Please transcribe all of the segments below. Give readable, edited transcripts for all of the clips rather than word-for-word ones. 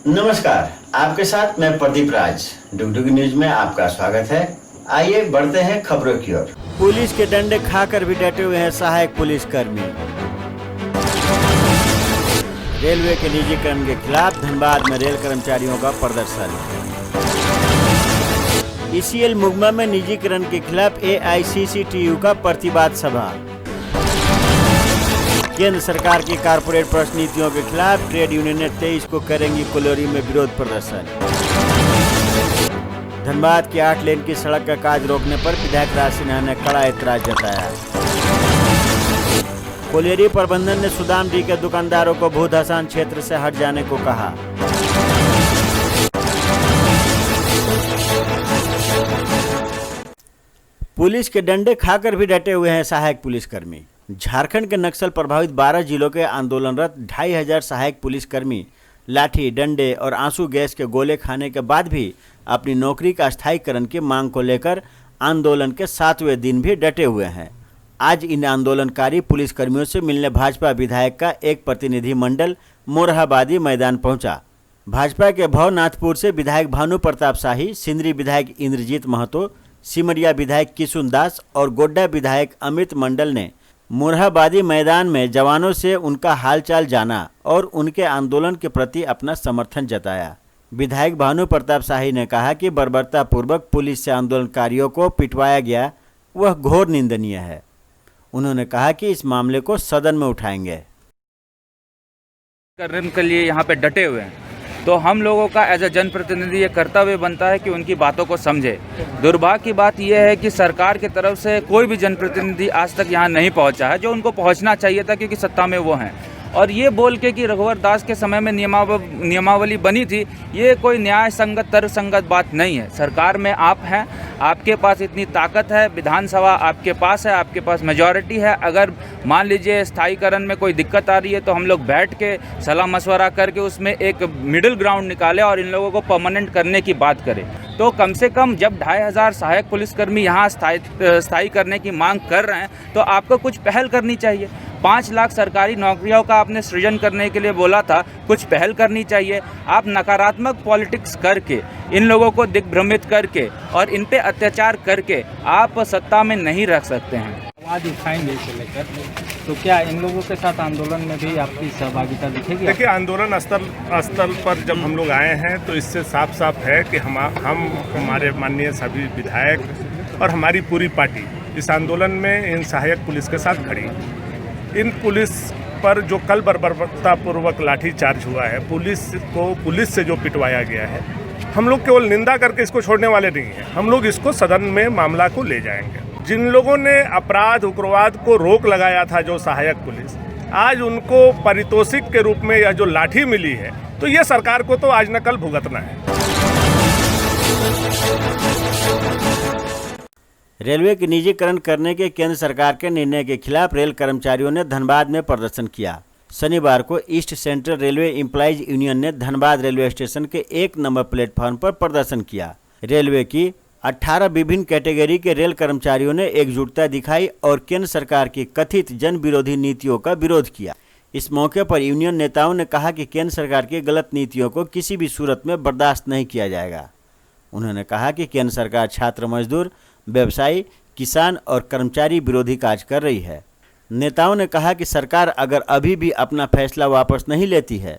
नमस्कार, आपके साथ मैं प्रदीप राज। डुगडुगी न्यूज में आपका स्वागत है। आइए बढ़ते हैं खबरों की ओर। पुलिस के डंडे खाकर भी डटे हुए हैं सहायक पुलिसकर्मी। रेलवे के निजीकरण के खिलाफ धनबाद में रेल कर्मचारियों का प्रदर्शन। ईसीएल मुगमा में निजीकरण के खिलाफ AICCTU का प्रतिवाद सभा। केंद्र सरकार की कारपोरेट प्रश्न नीतियों के खिलाफ ट्रेड यूनियन ने 23 को करेंगी कोलोरी में विरोध प्रदर्शन। धनबाद की 8 लेन की सड़क का कार्य रोकने पर विधायक राज सिन्हा ने कड़ा ऐतराज जताया। कोलेरी प्रबंधन ने सुदामडी के दुकानदारों को भू धसान क्षेत्र से हट जाने को कहा। पुलिस के डंडे खाकर भी डटे हुए हैं सहायक पुलिसकर्मी। झारखंड के नक्सल प्रभावित 12 जिलों के आंदोलनरत 2500 सहायक पुलिसकर्मी लाठी, डंडे और आंसू गैस के गोले खाने के बाद भी अपनी नौकरी का स्थायीकरण की मांग को लेकर आंदोलन के 7वें दिन भी डटे हुए हैं। आज इन आंदोलनकारी पुलिसकर्मियों से मिलने भाजपा विधायक का एक प्रतिनिधि मंडल मोरहाबादी मैदान पहुंचा। भाजपा के भवनाथपुर से विधायक भानु प्रताप शाही, सिंदरी विधायक इंद्रजीत महतो, सिमरिया विधायक किशुन दास और गोड्डा विधायक अमित मंडल ने मोरहाबादी मैदान में जवानों से उनका हालचाल जाना और उनके आंदोलन के प्रति अपना समर्थन जताया। विधायक भानु प्रताप शाही ने कहा कि बर्बरतापूर्वक पुलिस से आंदोलनकारियों को पिटवाया गया वह घोर निंदनीय है। उन्होंने कहा कि इस मामले को सदन में उठाएंगे। करने के लिए यहाँ पे डटे हुए हैं, तो हम लोगों का एज ए जनप्रतिनिधि ये कर्तव्य बनता है कि उनकी बातों को समझे। दुर्भाग्य की बात यह है कि सरकार की तरफ से कोई भी जनप्रतिनिधि आज तक यहाँ नहीं पहुँचा है, जो उनको पहुँचना चाहिए था, क्योंकि सत्ता में वो हैं। और ये बोल के कि रघुवर दास के समय में नियमावली बनी थी, ये कोई न्याय संगत तर्कसंगत बात नहीं है। सरकार में आप हैं, आपके पास इतनी ताकत है, विधानसभा आपके पास है, आपके पास मेजॉरिटी है। अगर मान लीजिए स्थायीकरण में कोई दिक्कत आ रही है तो हम लोग बैठ के सलाह मशवरा करके उसमें एक मिडिल ग्राउंड निकालें और इन लोगों को परमानेंट करने की बात करें। तो कम से कम जब 2500 सहायक पुलिसकर्मी यहाँ स्थायी करने की मांग कर रहे हैं तो आपको कुछ पहल करनी चाहिए। 5 लाख सरकारी नौकरियों का आपने सृजन करने के लिए बोला था, कुछ पहल करनी चाहिए। आप नकारात्मक पॉलिटिक्स करके, इन लोगों को दिग्भ्रमित करके और इन पे अत्याचार करके आप सत्ता में नहीं रख सकते हैं। आवाज उठाएंगे इसे लेकर, तो क्या इन लोगों के साथ आंदोलन में भी आपकी सहभागिता दिखेगी? देखिए, आंदोलन स्थल पर जब हम लोग आए हैं तो इससे साफ साफ है कि हम हमारे माननीय सभी विधायक और हमारी पूरी पार्टी इस आंदोलन में इन सहायक पुलिस के साथ खड़ी। इन पुलिस पर जो कल बर्बरतापूर्वक लाठीचार्ज हुआ है, पुलिस से जो पिटवाया गया है, हम लोग केवल निंदा करके इसको छोड़ने वाले नहीं हैं। हम लोग इसको सदन में मामला को ले जाएंगे। जिन लोगों ने अपराध उग्रवाद को रोक लगाया था, जो सहायक पुलिस, आज उनको पारितोषिक के रूप में यह जो लाठी मिली है, तो ये सरकार को तो आज न कल भुगतना है। रेलवे के निजीकरण करने के केंद्र सरकार के निर्णय के खिलाफ रेल कर्मचारियों ने धनबाद में प्रदर्शन किया। शनिवार को east central railway employees union ने धनबाद रेलवे स्टेशन के 1 नंबर प्लेटफॉर्म पर प्रदर्शन किया। रेलवे की 18 विभिन्न कैटेगरी के रेल कर्मचारियों ने एकजुटता दिखाई और केंद्र सरकार की कथित जन विरोधी नीतियों का विरोध किया। इस मौके पर यूनियन नेताओं ने कहा कि केंद्र सरकार की गलत नीतियों को किसी भी सूरत में बर्दाश्त नहीं किया जाएगा। उन्होंने कहा कि केंद्र सरकार छात्र, मजदूर, व्यवसायी, किसान और कर्मचारी विरोधी कार्य कर रही है। नेताओं ने कहा कि सरकार अगर अभी भी अपना फैसला वापस नहीं लेती है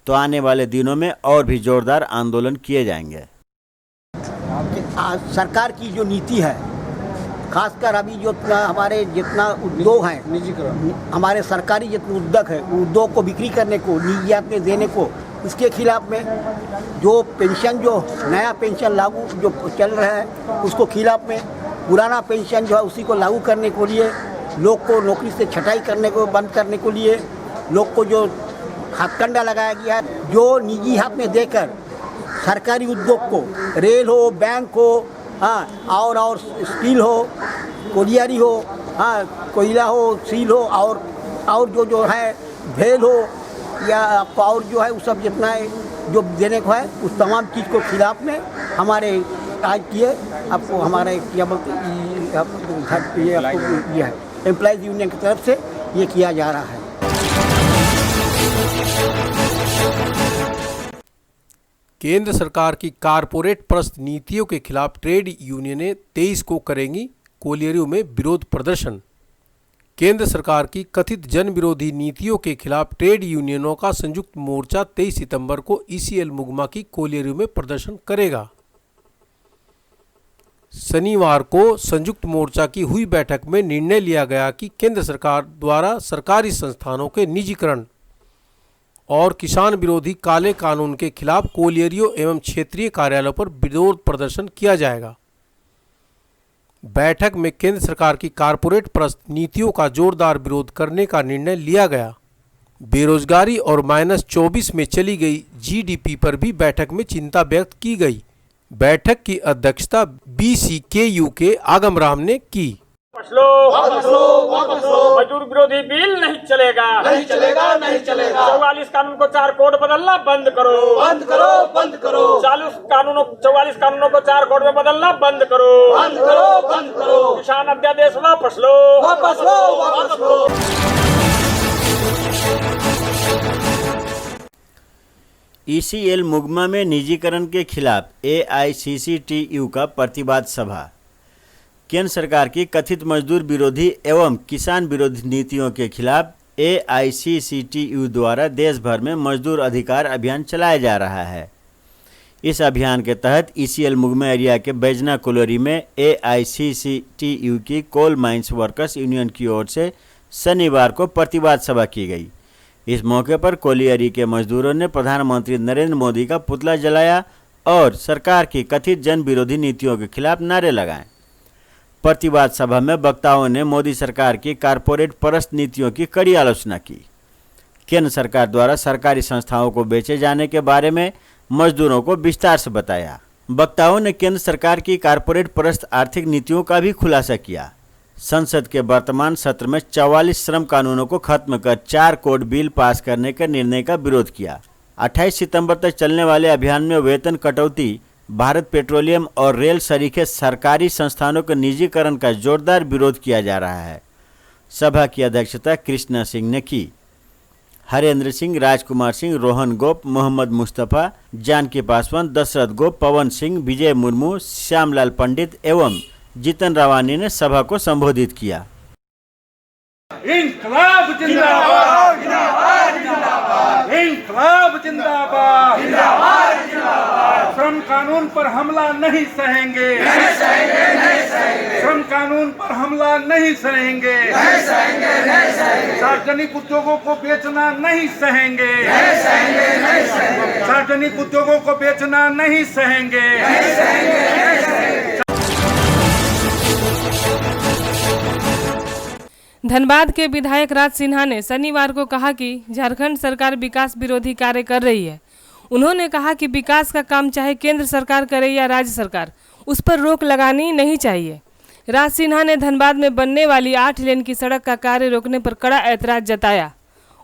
तो आने वाले दिनों में और भी जोरदार आंदोलन किए जाएंगे। सरकार की जो नीति है, खासकर अभी जो हमारे जितना उद्योग हैं, निजीकरण, हमारे सरकारी जितने उद्योग है, उद्योग को बिक्री करने को, निजियात में देने को, इसके खिलाफ में जो पेंशन, जो नया पेंशन लागू जो चल रहा है, उसको खिलाफ में पुराना पेंशन जो है उसी को लागू करने को लिए, लोग को नौकरी से छटाई करने को बंद करने को लिए, लोग को जो हथकंडा लगाया गया है, जो निजी हाथ में देकर सरकारी उद्योग को, रेल हो, बैंक हो, हाँ, और स्टील हो, कोलियारी हो, हाँ, कोयला हो, सील हो, और जो है भेल हो या आपको और जो है वो सब जितना है जो देने को है, उस तमाम चीज़ को खिलाफ में हमारे आज किए आपको हमारे क्या बोलते ये आपको ये है एम्प्लॉइज यूनियन की तरफ से ये किया जा रहा है। केंद्र सरकार की कारपोरेट परस्त नीतियों के खिलाफ ट्रेड यूनियनें 23 को करेंगी कोलियरियों में विरोध प्रदर्शन। केंद्र सरकार की कथित जन विरोधी नीतियों के खिलाफ ट्रेड यूनियनों का संयुक्त मोर्चा 23 सितंबर को ईसीएल मुगमा की कोलियरियों में प्रदर्शन करेगा। शनिवार को संयुक्त मोर्चा की हुई बैठक में निर्णय लिया गया कि केंद्र सरकार द्वारा सरकारी संस्थानों के निजीकरण और किसान विरोधी काले कानून के खिलाफ कोलियरियों एवं क्षेत्रीय कार्यालयों पर विरोध प्रदर्शन किया जाएगा। बैठक में केंद्र सरकार की कारपोरेट परस्त नीतियों का जोरदार विरोध करने का निर्णय लिया गया। बेरोजगारी और -24 में चली गई जीडीपी पर भी बैठक में चिंता व्यक्त की गई। बैठक की अध्यक्षता बीसीकेयू के आगम राम ने की। मजदूर विरोधी बिल नहीं चलेगा, नहीं चलेगा, नहीं चलेगा। 44 कानून को 4 कोड बदलना बंद करो, बंद करो, बंद करो। 44 कानूनों को 4 कोड में बदलना बंद करो, बंद करो, बंद करो। किसान अध्यादेश वापस लो, वापस लो, वापस लो। ईसीएल मुगमा में निजीकरण के खिलाफ एआईसीसीटीयू का प्रतिवाद सभा। केंद्र सरकार की कथित मजदूर विरोधी एवं किसान विरोधी नीतियों के खिलाफ एआईसीसीटीयू द्वारा देश भर में मजदूर अधिकार अभियान चलाया जा रहा है। इस अभियान के तहत ईसीएल मुगमा एरिया के बैजना कोलोरी में एआईसीसीटीयू की कोल माइंस वर्कर्स यूनियन की ओर से शनिवार को प्रतिवाद सभा की गई। इस मौके पर कोलियरी के मजदूरों ने प्रधानमंत्री नरेंद्र मोदी का पुतला जलाया और सरकार की कथित जन विरोधी नीतियों के खिलाफ नारे लगाए। प्रतिवाद सभा में वक्ताओं ने मोदी सरकार की कारपोरेट परस्त नीतियों की कड़ी आलोचना की। केंद्र सरकार द्वारा सरकारी संस्थाओं को बेचे जाने के बारे में मजदूरों को विस्तार से बताया। वक्ताओं ने केंद्र सरकार की कारपोरेट परस्त आर्थिक नीतियों का भी खुलासा किया। संसद के वर्तमान सत्र में 44 श्रम कानूनों को खत्म कर 4 कोड बिल पास करने के निर्णय का विरोध किया। 28 सितंबर तक चलने वाले अभियान में वेतन कटौती, भारत पेट्रोलियम और रेल सरीखे सरकारी संस्थानों के निजीकरण का जोरदार विरोध किया जा रहा है। सभा की अध्यक्षता कृष्णा सिंह ने की। हरेंद्र सिंह, राजकुमार सिंह, रोहन गोप, मोहम्मद मुस्तफ़ा, जानकी पासवान, दशरथ गोप, पवन सिंह, विजय मुर्मू, श्यामलाल पंडित एवं जीतन रावानी ने सभा को संबोधित किया। इंकलाब जिंदाबाद, जिंदाबाद, जिंदाबाद। इंकलाब जिंदाबाद, जिंदाबाद, जिंदाबाद। श्रम कानून पर हमला नहीं सहेंगे, नहीं सहेंगे, नहीं सहेंगे। श्रम कानून पर हमला नहीं सहेंगे, नहीं सहेंगे, नहीं सहेंगे। सार्वजनिक उद्योगों को बेचना नहीं सहेंगे, नहीं सहेंगे, नहीं सहेंगे। सार्वजनिक उद्योगों को बेचना नहीं सहेंगे, नहीं सहेंगे, नहीं सहेंगे। धनबाद के विधायक राज सिन्हा ने शनिवार को कहा कि झारखंड सरकार विकास विरोधी कार्य कर रही है। उन्होंने कहा कि विकास का काम चाहे केंद्र सरकार करे या राज्य सरकार, उस पर रोक लगानी नहीं चाहिए। राज सिन्हा ने धनबाद में बनने वाली 8 लेन की सड़क का कार्य रोकने पर कड़ा ऐतराज जताया।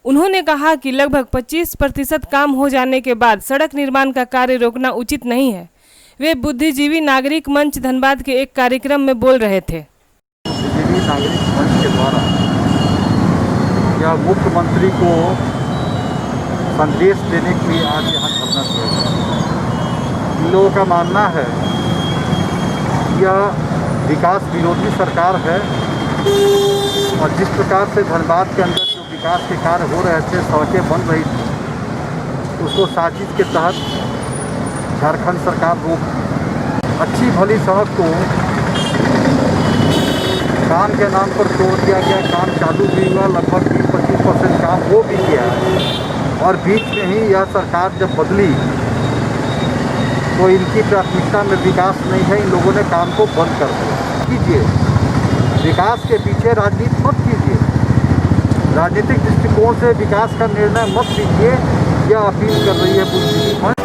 उन्होंने कहा कि लगभग 25% काम हो जाने के बाद सड़क निर्माण का कार्य रोकना उचित नहीं है। वे बुद्धिजीवी नागरिक मंच धनबाद के एक कार्यक्रम में बोल रहे थे। नागरिक मंच के द्वारा या मुख्यमंत्री को संदेश देने के लिए आज यहाँ धरना दिया गया। इन लोगों का मानना है यह विकास विरोधी सरकार है और जिस प्रकार से धनबाद के अंदर जो विकास के कार्य हो रहे थे, सड़कें बन रही थी, उसको साजिश के तहत झारखंड सरकार रोक अच्छी भली सड़क को काम के नाम पर तोड़ दिया गया। काम चालू भी हुआ, लगभग 20-25% काम हो भी गया और बीच में ही यह सरकार जब बदली तो इनकी प्राथमिकता में विकास नहीं है, इन लोगों ने काम को बंद कर दिया। कीजिए, विकास के पीछे राजनीति मत कीजिए, राजनीतिक दृष्टिकोण से विकास का निर्णय मत लीजिए, यह अपील कर रही है बुद्धिजीवी मंच।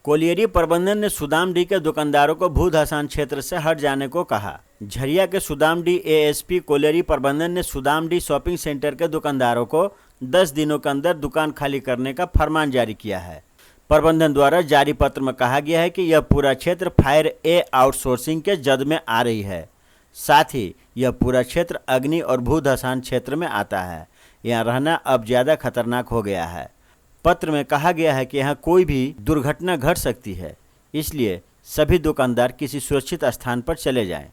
कोलियरी प्रबंधन ने सुदामडी के दुकानदारों को भू धसान क्षेत्र से हट जाने को कहा। झरिया के सुदामडी एएसपी कोलियरी प्रबंधन ने सुदामडी शॉपिंग सेंटर के दुकानदारों को 10 दिनों के अंदर दुकान खाली करने का फरमान जारी किया है। प्रबंधन द्वारा जारी पत्र में कहा गया है कि यह पूरा क्षेत्र फायर आउटसोर्सिंग के जद में आ रही है। साथ ही यह पूरा क्षेत्र अग्नि और भू धसान क्षेत्र में आता है। यहाँ रहना अब ज़्यादा खतरनाक हो गया है। पत्र में कहा गया है कि यहाँ कोई भी दुर्घटना घट सकती है, इसलिए सभी दुकानदार किसी सुरक्षित स्थान पर चले जाएं।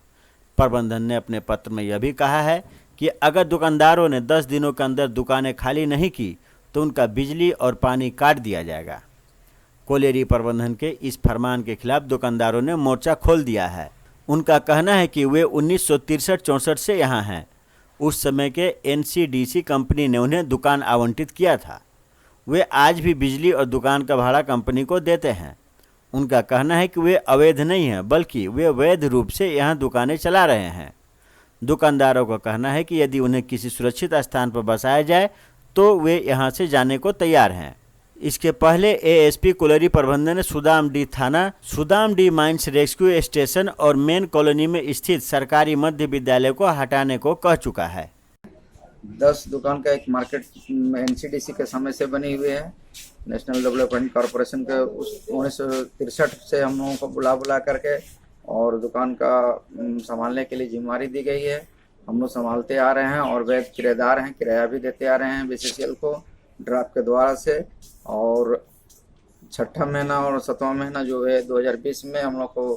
प्रबंधन ने अपने पत्र में यह भी कहा है कि अगर दुकानदारों ने 10 दिनों के अंदर दुकानें खाली नहीं की तो उनका बिजली और पानी काट दिया जाएगा। कोलियरी प्रबंधन के इस फरमान के खिलाफ दुकानदारों ने मोर्चा खोल दिया है। उनका कहना है कि वे 1963-64 से यहाँ हैं। उस समय के NCDC कंपनी ने उन्हें दुकान आवंटित किया था। वे आज भी बिजली और दुकान का भाड़ा कंपनी को देते हैं। उनका कहना है कि वे अवैध नहीं हैं, बल्कि वे वैध रूप से यहाँ दुकानें चला रहे हैं। दुकानदारों का कहना है कि यदि उन्हें किसी सुरक्षित स्थान पर बसाया जाए तो वे यहाँ से जाने को तैयार हैं। इसके पहले ASP कोलियरी प्रबंधन ने सुदामडी थाना, सुदामडी माइंस रेस्क्यू स्टेशन और मेन कॉलोनी में स्थित सरकारी मध्य विद्यालय को हटाने को कह चुका है। 10 दुकान का एक मार्केट NCDC के समय से बनी हुई है। नेशनल डेवलपमेंट कॉरपोरेशन के उस 1963 से हम लोगों को बुला करके और दुकान का संभालने के लिए जिम्मेदारी दी गई है। हम लोग संभालते आ रहे हैं और वैध किराएदार हैं, किराया भी देते आ रहे हैं BCCL को ड्राफ्ट के द्वारा से। और 6वां महीना और 7वां महीना जो है 2020 में हम लोग को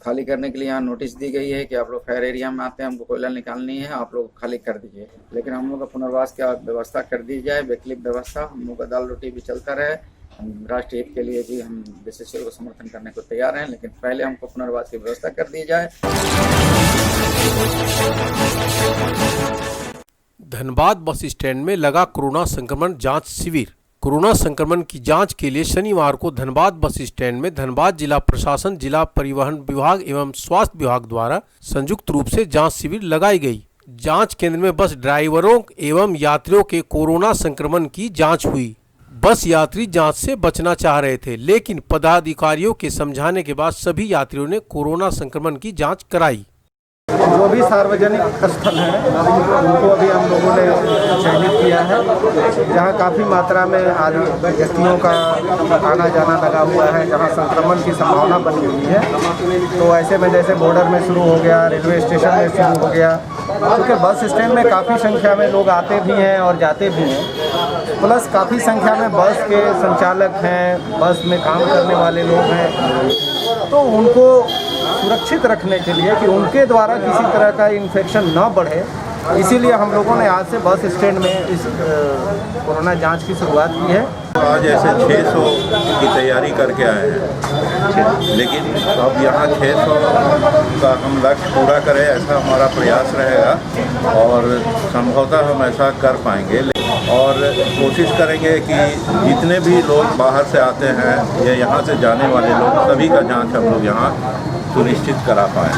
खाली करने के लिए यहाँ नोटिस दी गई है कि आप लोग फायर एरिया में आते हैं, हमको कोयला निकालनी है, आप लोग खाली कर दीजिए। लेकिन हम लोग का पुनर्वास की व्यवस्था कर दी जाए, वैकल्पिक व्यवस्था, हम लोग का दाल रोटी भी चलता रहे। हम राष्ट्रीय हित के लिए भी हम BCCL को समर्थन करने को तैयार हैं, लेकिन पहले हमको पुनर्वास की व्यवस्था कर दी जाए। धनबाद बस स्टैंड में लगा कोरोना संक्रमण जांच शिविर। कोरोना संक्रमण की जांच के लिए शनिवार को धनबाद बस स्टैंड में धनबाद जिला प्रशासन, जिला परिवहन विभाग एवं स्वास्थ्य विभाग द्वारा संयुक्त रूप से जांच शिविर लगाई गई। जांच केंद्र में बस ड्राइवरों एवं यात्रियों के कोरोना संक्रमण की जांच हुई। बस यात्री जांच से बचना चाह रहे थे, लेकिन पदाधिकारियों के समझाने के बाद सभी यात्रियों ने कोरोना संक्रमण की जांच कराई। जो भी सार्वजनिक स्थल हैं उनको अभी हम लोगों ने चयनित किया है, जहाँ काफ़ी मात्रा में व्यक्तियों का आना जाना लगा हुआ है, जहाँ संक्रमण की संभावना बनी हुई है। तो ऐसे में जैसे बॉर्डर में शुरू हो गया, रेलवे स्टेशन में शुरू हो गया, क्योंकि बस स्टैंड में काफ़ी संख्या में लोग आते भी हैं और जाते भी हैं, प्लस काफ़ी संख्या में बस के संचालक हैं, बस में काम करने वाले लोग हैं। तो उनको सुरक्षित रखने के लिए कि उनके द्वारा किसी तरह का इन्फेक्शन न बढ़े, इसीलिए हम लोगों ने आज से बस स्टैंड में इस कोरोना जांच की शुरुआत की है। आज ऐसे 600 की तैयारी करके आए हैं, लेकिन अब यहाँ 600 का हम लक्ष्य पूरा करें ऐसा हमारा प्रयास रहेगा और संभवतः हम ऐसा कर पाएंगे। और कोशिश करेंगे कि जितने भी लोग बाहर से आते हैं या यहाँ से जाने वाले लोग, सभी का जांच हम लोग यहाँ सुनिश्चित करा पाएँ।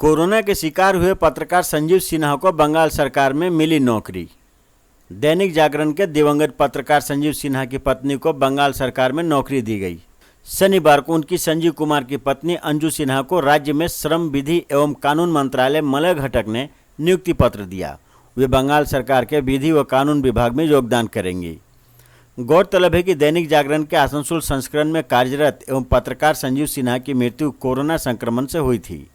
कोरोना के शिकार हुए पत्रकार संजीव सिन्हा को बंगाल सरकार में मिली नौकरी। दैनिक जागरण के दिवंगत पत्रकार संजीव सिन्हा की पत्नी को बंगाल सरकार में नौकरी दी गई। शनिवार को उनकी संजीव कुमार की पत्नी अंजू सिन्हा को राज्य में श्रम, विधि एवं कानून मंत्रालय मलय घटक ने नियुक्ति पत्र दिया। वे बंगाल सरकार के विधि व कानून विभाग में योगदान करेंगी। गौरतलब है कि दैनिक जागरण के आसनसोल संस्करण में कार्यरत एवं पत्रकार संजीव सिन्हा की मृत्यु कोरोना संक्रमण से हुई थी।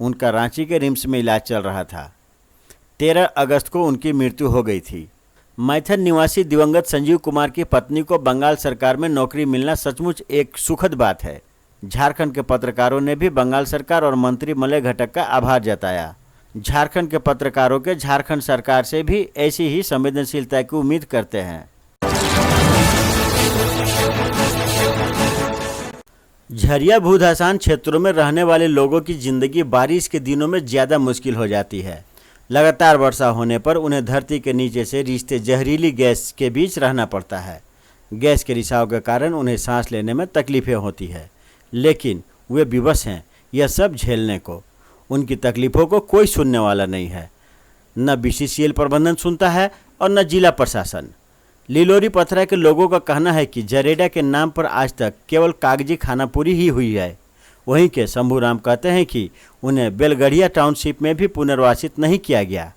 उनका रांची के रिम्स में इलाज चल रहा था। 13 अगस्त को उनकी मृत्यु हो गई थी। मैथन निवासी दिवंगत संजीव कुमार की पत्नी को बंगाल सरकार में नौकरी मिलना सचमुच एक सुखद बात है। झारखंड के पत्रकारों ने भी बंगाल सरकार और मंत्री मलय घटक का आभार जताया। झारखंड के पत्रकारों के झारखंड सरकार से भी ऐसी ही संवेदनशीलता की उम्मीद करते हैं। झरिया भूधसान क्षेत्रों में रहने वाले लोगों की जिंदगी बारिश के दिनों में ज़्यादा मुश्किल हो जाती है। लगातार वर्षा होने पर उन्हें धरती के नीचे से रिश्ते जहरीली गैस के बीच रहना पड़ता है। गैस के रिसाव के कारण उन्हें सांस लेने में तकलीफें होती है, लेकिन वे विवश हैं यह सब झेलने को। उनकी तकलीफ़ों को कोई सुनने वाला नहीं है। न BCCL प्रबंधन सुनता है और न जिला प्रशासन। लिलोरी पथरा के लोगों का कहना है कि जरेडा के नाम पर आज तक केवल कागजी खानापुरी ही हुई है। वहीं के शंभूराम कहते हैं कि उन्हें बेलगढ़िया टाउनशिप में भी पुनर्वासित नहीं किया गया।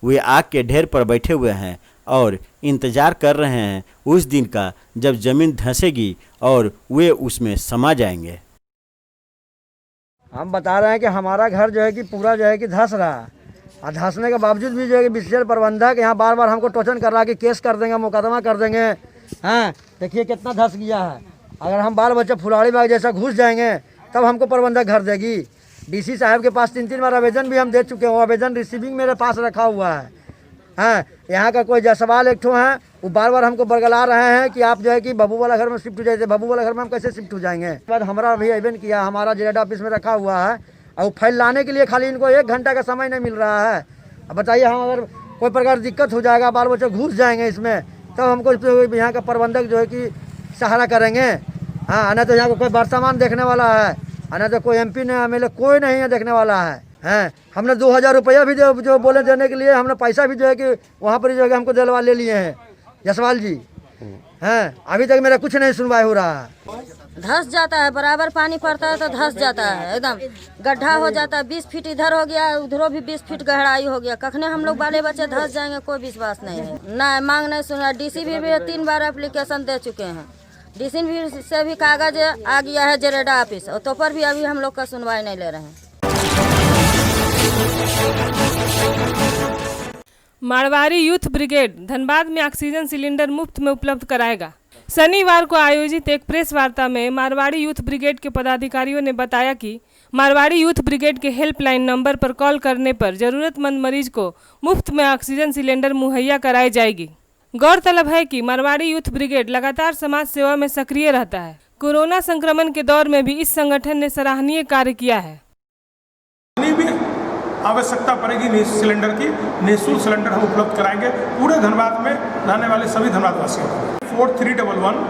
वे आग के ढेर पर बैठे हुए हैं और इंतजार कर रहे हैं उस दिन का जब जमीन धंसेगी और वे उसमें समा जाएंगे। हम बता रहे हैं कि हमारा घर जो है कि पूरा जो है कि धंस रहा है, और धंसने के बावजूद भी जो है कि विशेष प्रबंधक यहाँ बार बार हमको टोचन कर रहा है कि केस कर देंगे, मुकदमा कर देंगे। हाँ, देखिए कितना धंस गया है। अगर हम बाल बच्चे फुलाड़ी बाग जैसा घुस जाएंगे तब हमको प्रबंधक घर देगी। डीसी साहब के पास 3-3 बार आवेदन भी हम दे चुके हैं, आवेदन रिसीविंग मेरे पास रखा हुआ है। हाँ, यहाँ का कोई जायसवाल एक ठो है, वो बार बार हमको बरगला रहे हैं कि आप जो है कि बाबू वाला घर में शिफ्ट हो जाए। बाबू वाला घर में हम कैसे शिफ्ट हो जाएंगे? बाद हमारा भी आवेदन किया, हमारा जेड ऑफिस में रखा हुआ है, और वो फाइल लाने के लिए खाली इनको 1 घंटा का समय नहीं मिल रहा है। अब बताइए, हम अगर कोई प्रकार दिक्कत हो जाएगा, बाल बच्चे घुस जाएंगे इसमें, तब हमको यहाँ का प्रबंधक जो है कि सहारा करेंगे। हाँ, ना तो यहाँ को कोई वर्तमान देखने वाला है, ना तो कोई MP नहीं, MLA कोई नहीं है देखने वाला है। हैं, हमने 2000 रुपया भी जो बोले देने के लिए, हमने पैसा भी जो है कि वहाँ पर जो है हमको दिलवा ले लिए हैं जसवाल जी। हैं, अभी तक मेरा कुछ नहीं सुनवाई हो रहा है। धंस जाता है, बराबर पानी पड़ता है तो धंस जाता है, एकदम गड्ढा हो जाता है। 20 फीट इधर हो गया, उधरों भी 20 फीट गहराई हो गया। कखने हम लोग बाले बच्चे धंस जाएंगे, कोई विश्वास नहीं है। ना मांग नहीं सुन रहा। DC भी 3 बार एप्लीकेशन दे चुके हैं। DC भी से भी कागज आ गया है जेरेडा ऑफिस, तो पर भी अभी हम लोग का सुनवाई नहीं ले रहे हैं। मारवाड़ी यूथ ब्रिगेड धनबाद में ऑक्सीजन सिलेंडर मुफ्त में उपलब्ध कराएगा। शनिवार को आयोजित एक प्रेस वार्ता में मारवाड़ी यूथ ब्रिगेड के पदाधिकारियों ने बताया कि मारवाड़ी यूथ ब्रिगेड के हेल्पलाइन नंबर पर कॉल करने पर जरूरतमंद मरीज को मुफ्त में ऑक्सीजन सिलेंडर मुहैया कराई जाएगी। गौरतलब है कि मारवाड़ी यूथ ब्रिगेड लगातार समाज सेवा में सक्रिय रहता है। कोरोना संक्रमण के दौर में भी इस संगठन ने सराहनीय कार्य किया है। आवश्यकता पड़ेगी सिलेंडर की, निःशुल्क सिलेंडर हम उपलब्ध कराएंगे पूरे धनबाद में रहने वाले सभी धनबाद वासियों को। 4311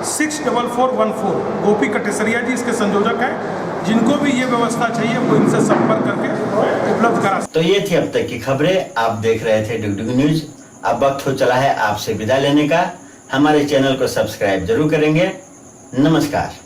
64414 गोपी कटेसरिया जी इसके संयोजक हैं। जिनको भी ये व्यवस्था चाहिए वो इनसे संपर्क करके उपलब्ध करा। तो ये थी अब तक की खबरें। आप देख रहे थे डुगडुग न्यूज। अब वक्त हो चला है आपसे विदा लेने का। हमारे चैनल को सब्सक्राइब जरूर करेंगे। नमस्कार।